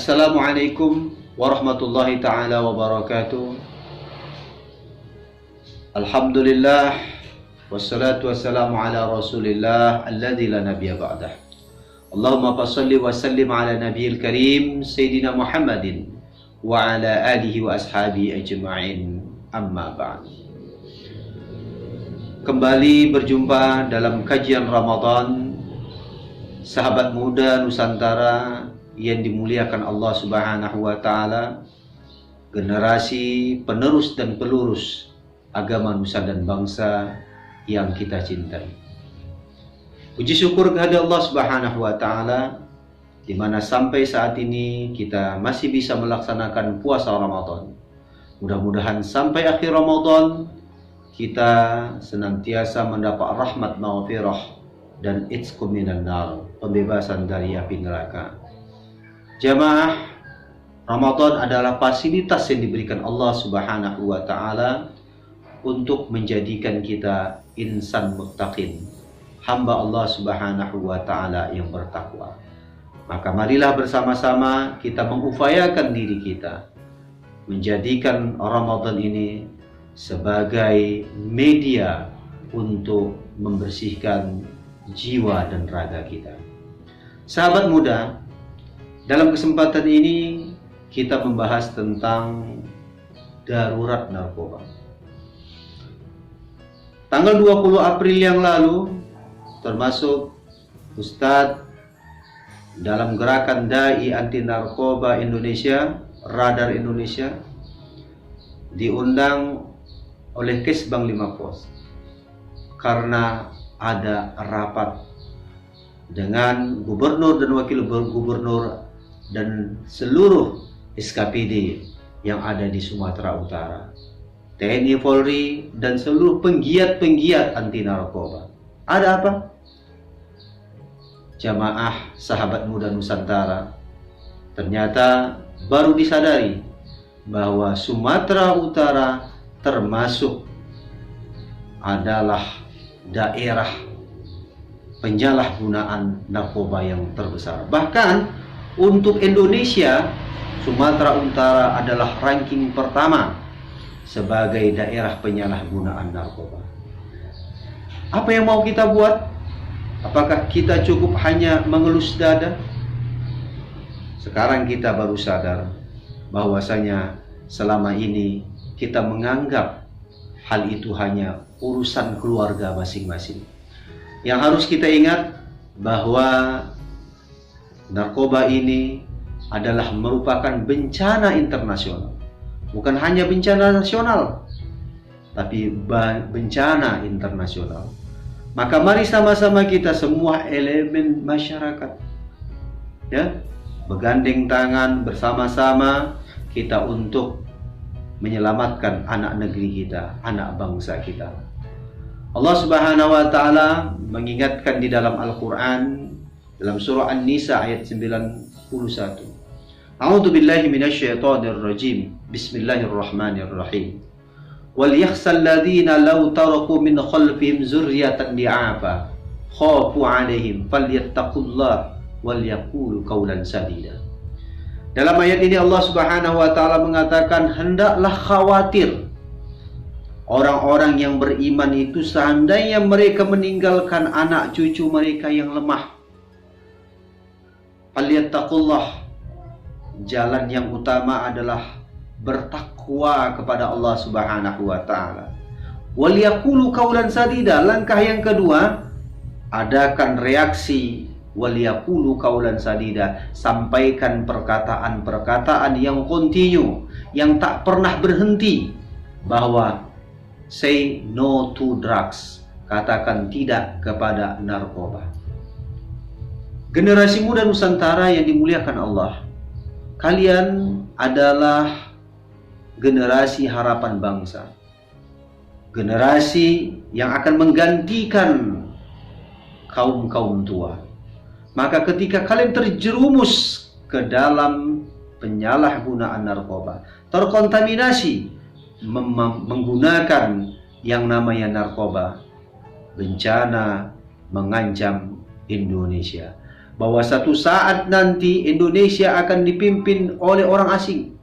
Assalamualaikum warahmatullahi ta'ala wabarakatuh. Alhamdulillah, wassalatu wassalamu ala rasulillah alladzi la nabiyya ba'dah. Allahumma fassalli wa sallim ala nabiyil karim Sayyidina Muhammadin wa ala alihi wa ashabi ajma'in, amma ba'd. Kembali berjumpa dalam kajian Ramadan, sahabat muda Nusantara yang dimuliakan Allah Subhanahu wa Ta'ala, generasi penerus dan pelurus agama nusa dan bangsa yang kita cintai. Puji syukur kehadirat Allah Subhanahu wa Ta'ala, di mana sampai saat ini kita masih bisa melaksanakan puasa Ramadan. Mudah-mudahan sampai akhir Ramadan kita senantiasa mendapat rahmat maghfirah dan itqum minan nar, pembebasan dari api neraka. Jamaah, Ramadan adalah fasilitas yang diberikan Allah Subhanahu wa Ta'ala untuk menjadikan kita insan muttaqin, hamba Allah Subhanahu wa Ta'ala yang bertakwa. Maka marilah bersama-sama kita mengupayakan diri kita menjadikan Ramadan ini sebagai media untuk membersihkan jiwa dan raga kita. Sahabat muda, dalam kesempatan ini kita membahas tentang darurat narkoba. Tanggal 20 April yang lalu, termasuk Ustadz dalam gerakan Dai Anti Narkoba Indonesia, Radar Indonesia, diundang oleh Kesbang 5 Pos karena ada rapat dengan gubernur dan wakil gubernur dan seluruh SKPD yang ada di Sumatera Utara, TNI Polri dan seluruh penggiat-penggiat anti narkoba. Ada apa? Jamaah sahabat muda Nusantara ternyata baru disadari bahwa Sumatera Utara termasuk adalah daerah penyalahgunaan narkoba yang terbesar. Bahkan untuk Indonesia, Sumatera Utara adalah ranking pertama sebagai daerah penyalahgunaan narkoba. Apa yang mau kita buat? Apakah kita cukup hanya mengelus dada? Sekarang kita baru sadar bahwasanya selama ini kita menganggap hal itu hanya urusan keluarga masing-masing. Yang harus kita ingat bahwa narkoba ini adalah merupakan bencana internasional. Bukan hanya bencana nasional, tapi bencana internasional. Maka mari sama-sama kita semua elemen masyarakat, ya, bergandeng tangan bersama-sama kita untuk menyelamatkan anak negeri kita, anak bangsa kita. Allah Subhanahu wa Ta'ala mengingatkan di dalam Al-Quran, dalam surah An-Nisa ayat 91. A'udzu billahi minasyaitonir rajim. Bismillahirrahmanirrahim. Wal yakhsal ladzina law taraku min khalfihim dzurriyyatan di'afa khafu 'alaihim falyattaqullah wal yaqulu qawlan sadida. Dalam ayat ini Allah Subhanahu wa Ta'ala mengatakan, hendaklah khawatir orang-orang yang beriman itu seandainya mereka meninggalkan anak cucu mereka yang lemah. Falyattaqullah, jalan yang utama adalah bertakwa kepada Allah Subhanahu wa Ta'ala. Wal yaqulu qawlan sadida, langkah yang kedua, adakan reaksi wal yaqulu qawlan sadida, sampaikan perkataan-perkataan yang kontinu, yang tak pernah berhenti, bahwa say no to drugs, katakan tidak kepada narkoba. Generasi muda Nusantara yang dimuliakan Allah, kalian adalah generasi harapan bangsa, generasi yang akan menggantikan kaum-kaum tua. Maka ketika kalian terjerumus ke dalam penyalahgunaan narkoba, terkontaminasi menggunakan yang namanya narkoba, bencana mengancam Indonesia. bahwa satu saat nanti Indonesia akan dipimpin oleh orang asing,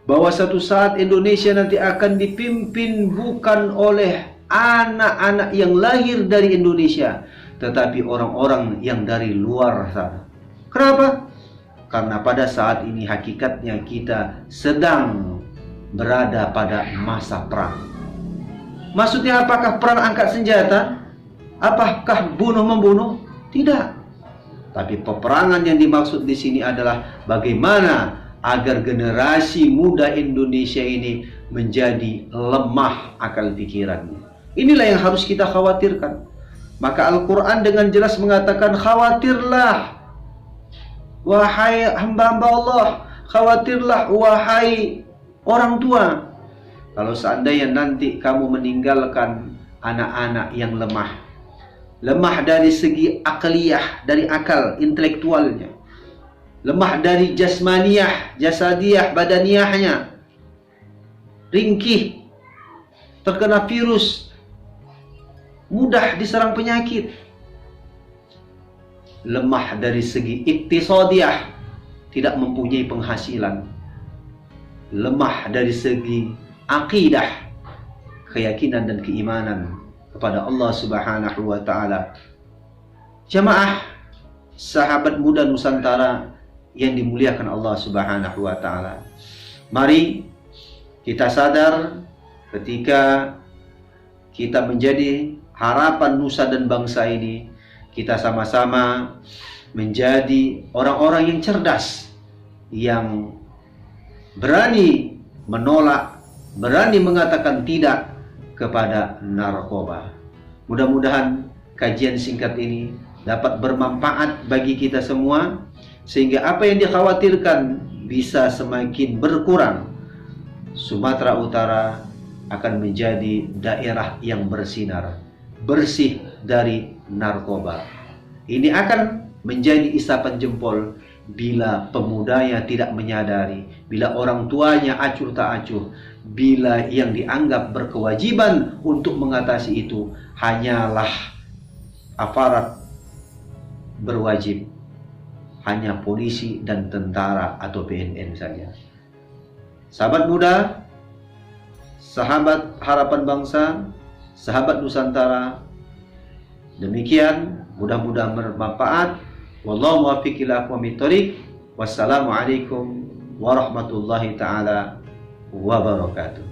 bahwa satu saat Indonesia nanti akan dipimpin bukan oleh anak-anak yang lahir dari Indonesia, tetapi orang-orang yang dari luar sana. Kenapa? Karena pada saat ini hakikatnya kita sedang berada pada masa perang. Maksudnya apakah perang angkat senjata? Apakah bunuh-membunuh? Tidak. Tapi peperangan yang dimaksud di sini adalah bagaimana agar generasi muda Indonesia ini menjadi lemah akal pikirannya. Inilah yang harus kita khawatirkan. Maka Al-Quran dengan jelas mengatakan, khawatirlah wahai hamba-hamba Allah, khawatirlah wahai orang tua, kalau seandainya nanti kamu meninggalkan anak-anak yang lemah. Lemah dari segi akliyah, dari akal intelektualnya. Lemah dari jasmaniyah, jasadiyah, badaniyahnya. Ringkih, terkena virus, mudah diserang penyakit. Lemah dari segi iktisadiyah, tidak mempunyai penghasilan. Lemah dari segi akidah, keyakinan dan keimanan kepada Allah Subhanahu wa taala. Jamaah sahabat muda Nusantara yang dimuliakan Allah Subhanahu wa taala. Mari kita sadar ketika kita menjadi harapan nusa dan bangsa ini, kita sama-sama menjadi orang-orang yang cerdas, yang berani menolak, berani mengatakan tidak kepada narkoba. Mudah-mudahan kajian singkat ini dapat bermanfaat bagi kita semua, sehingga apa yang dikhawatirkan bisa semakin berkurang. Sumatera Utara akan menjadi daerah yang bersinar, bersih dari narkoba. Ini akan menjadi isapan jempol bila pemudanya tidak menyadari, bila orang tuanya acuh tak acuh, bila yang dianggap berkewajiban untuk mengatasi itu hanyalah aparat berwajib, hanya polisi dan tentara atau BNN saja. Sahabat muda, sahabat harapan bangsa, sahabat Nusantara, demikian, mudah-mudahan bermanfaat. Wallahu muwaffiq ila aqwamit thoriq. Wassalamualaikum warahmatullahi taala wabarakatuh.